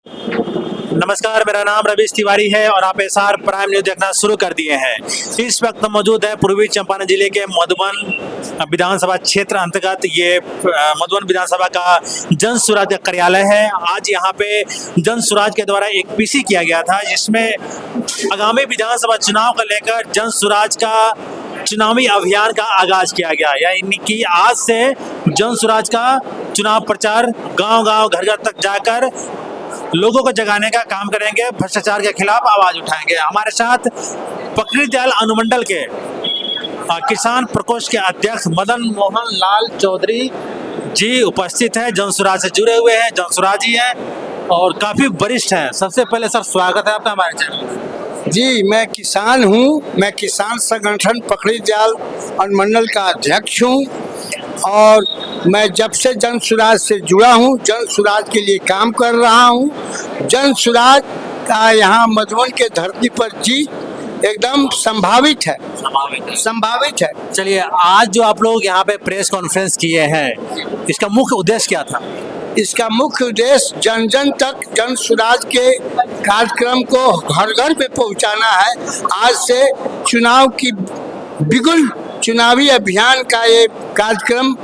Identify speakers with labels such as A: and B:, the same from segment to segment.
A: नमस्कार, मेरा नाम रवीश तिवारी है और आप एसआर प्राइम न्यूज देखना शुरू कर दिए हैं। इस वक्त मौजूद है पूर्वी चंपारण जिले के मधुबन विधानसभा क्षेत्र अंतर्गत ये मधुबन विधानसभा का जन सुराज कार्यालय है। आज यहाँ पे जन सुराज के द्वारा एक पीसी किया गया था, जिसमें आगामी विधानसभा चुनाव को लेकर जन सुराज का चुनावी अभियान का आगाज किया गया। यानी कि आज से जन सुराज का चुनाव प्रचार गांव-गांव, घर-घर तक जाकर लोगों को जगाने का काम करेंगे, भ्रष्टाचार के खिलाफ आवाज उठाएंगे। हमारे साथ पकड़ी दयाल अनुमंडल के किसान प्रकोष्ठ के अध्यक्ष मदन मोहन लाल चौधरी जी उपस्थित हैं, जनसुराज से जुड़े हुए हैं, जनसुराजी हैं और काफी वरिष्ठ हैं। सबसे पहले सर स्वागत है आपका हमारे चैनल।
B: जी, मैं किसान हूँ। मैं किसान संगठन पकड़ी दयाल अनुमंडल का अध्यक्ष हूँ और मैं जब से जन सुराज से जुड़ा हूँ, जन सुराज के लिए काम कर रहा हूँ। जन सुराज का यहाँ मधुबन के धरती पर जीत एकदम संभावित है।
A: चलिए, आज जो आप लोग यहाँ पे प्रेस कॉन्फ्रेंस किए हैं, इसका मुख्य उद्देश्य क्या था?
B: इसका मुख्य उद्देश्य जन जन तक जन सुराज के कार्यक्रम को घर घर पे पहुँचाना है। आज से चुनाव की बिगुल चुनावी अभियान का ये कार्यक्रम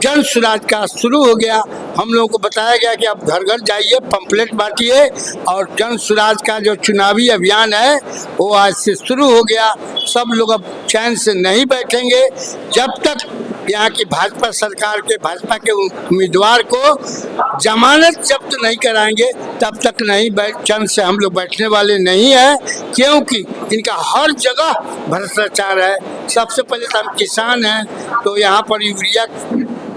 B: जन सुराज का शुरू हो गया। हम लोगों को बताया गया कि आप घर घर जाइए, पंपलेट बांटिए और जन सुराज का जो चुनावी अभियान है वो आज से शुरू हो गया। सब लोग अब चैन से नहीं बैठेंगे जब तक यहाँ की भाजपा सरकार के भाजपा के उम्मीदवार को जमानत जब्त नहीं कराएंगे, तब तक नहीं चैन से हम लोग बैठने वाले नहीं है, क्योंकि इनका हर जगह भ्रष्टाचार है। सबसे पहले तो हम किसान हैं, तो यहाँ पर यूरिया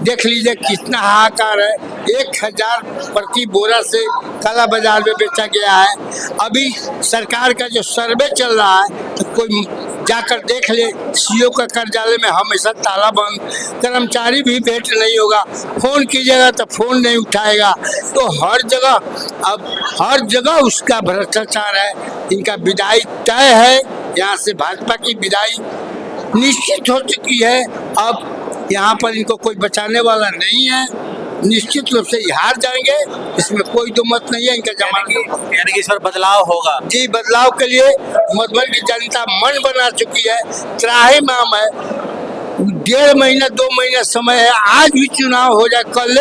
B: देख लीजिए कितना हाहाकार है। 1000 प्रति बोरा से काला बाजार में बेचा गया है। अभी सरकार का जो सर्वे चल रहा है, तो कोई जाकर देख ले, सीओ का कार्यालय में हमेशा ताला बंद, कर्मचारी भी भेंट नहीं होगा, फोन कीजिएगा तो फोन नहीं उठाएगा। तो हर जगह उसका भ्रष्टाचार है। इनका विदाई तय है, यहाँ से भाजपा की विदाई निश्चित हो चुकी है। अब यहाँ पर इनको कोई बचाने वाला नहीं है, निश्चित रूप से हार जाएंगे, इसमें कोई दो मत नहीं है। इनका जमानत
A: यानी कि इस पर बदलाव होगा।
B: जी, बदलाव के लिए मधुबन की जनता मन बना चुकी है। त्राहिमाम है, 1.5 महीना 2 महीना समय है। आज भी चुनाव हो जाए, कल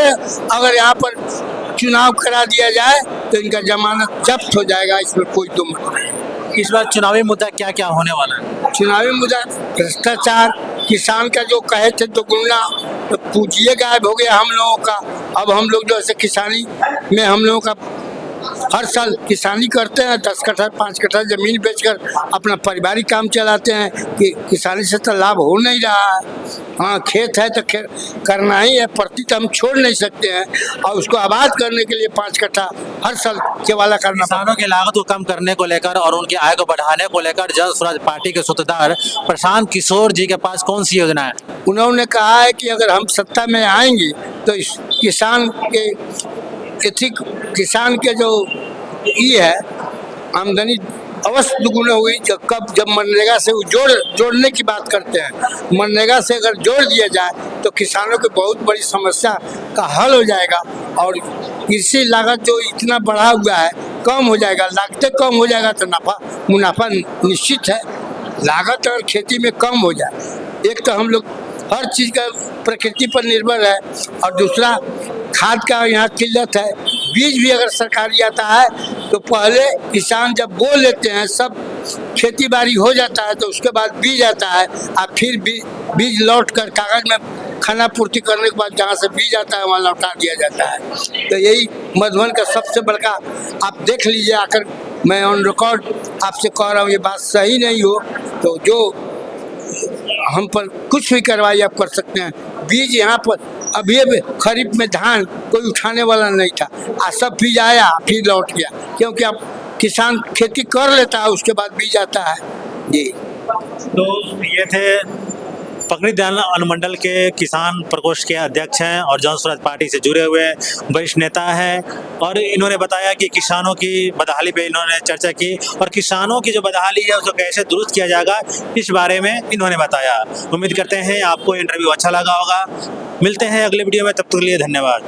B: अगर यहाँ पर चुनाव करा दिया जाए तो इनका जमानत जब्त हो जाएगा, इसमें कोई दो मत नहीं।
A: इस बार चुनावी मुद्दा क्या क्या होने वाला है?
B: चुनावी मुद्दा भ्रष्टाचार, किसान का जो कहे थे दोगुना, तो पूंजी गायब हो गया हम लोगों का। अब हम लोग जो ऐसे किसानी में हम लोगों का हर साल किसानी करते हैं, 10 कट्ठा 5 कट्ठा जमीन बेचकर अपना पारिवारिक काम चलाते हैं कि किसानी से तो लाभ हो नहीं रहा है। हाँ, खेत है तो करना ही है, प्रति तो हम छोड़ नहीं सकते हैं और उसको आबाद करने के लिए 5 कट्ठा हर साल केवाला करना।
A: किसानों की लागत को कम करने को लेकर और उनकी आय को बढ़ाने को लेकर जन स्वराज पार्टी के सूत्रधार प्रशांत किशोर जी के पास कौन सी योजना है?
B: उन्होंने कहा है कि अगर हम सत्ता में आएंगे तो इस किसान के जो ये है आमदनी अवश्य दुगुना हुई। जब मनरेगा से जोड़ने की बात करते हैं, मनरेगा से अगर जोड़ दिया जाए तो किसानों की बहुत बड़ी समस्या का हल हो जाएगा और कृषि लागत जो इतना बढ़ा हुआ है कम हो जाएगा। लागतें कम हो जाएगा तो मुनाफा निश्चित है। लागत और खेती में कम हो जाए, एक तो हम लोग हर चीज़ का प्रकृति पर निर्भर है और दूसरा खाद का यहाँ किल्लत है। बीज भी अगर सरकारी आता है तो पहले किसान जब बो लेते हैं, सब खेती बाड़ी हो जाता है, तो उसके बाद बीज आता है और फिर बीज लौट कर कागज में खाना पूर्ति करने के बाद जहाँ से बीज आता है वहाँ लौटा दिया जाता है। तो यही मधुबन का सबसे बड़का, आप देख लीजिए आकर, मैं ऑन रिकॉर्ड आपसे कह रहा हूँ, ये बात सही नहीं हो तो जो हम पर कुछ भी कार्रवाई आप कर सकते हैं। बीज यहाँ पर अभी खरीफ में धान कोई उठाने वाला नहीं था, आज सब बीज आया फिर लौट गया, क्योंकि अब किसान खेती कर लेता है उसके बाद बीज आता है। जी,
A: तो ये थे पकड़ी दयाल अनुमंडल के किसान प्रकोष्ठ के अध्यक्ष हैं और जन स्वराज पार्टी से जुड़े हुए वरिष्ठ नेता हैं और इन्होंने बताया कि किसानों की बदहाली पे इन्होंने चर्चा की और किसानों की जो बदहाली है उसको कैसे दुरुस्त किया जाएगा इस बारे में इन्होंने बताया। उम्मीद करते हैं आपको इंटरव्यू अच्छा लगा होगा। मिलते हैं अगले वीडियो में, तब तक के लिए धन्यवाद।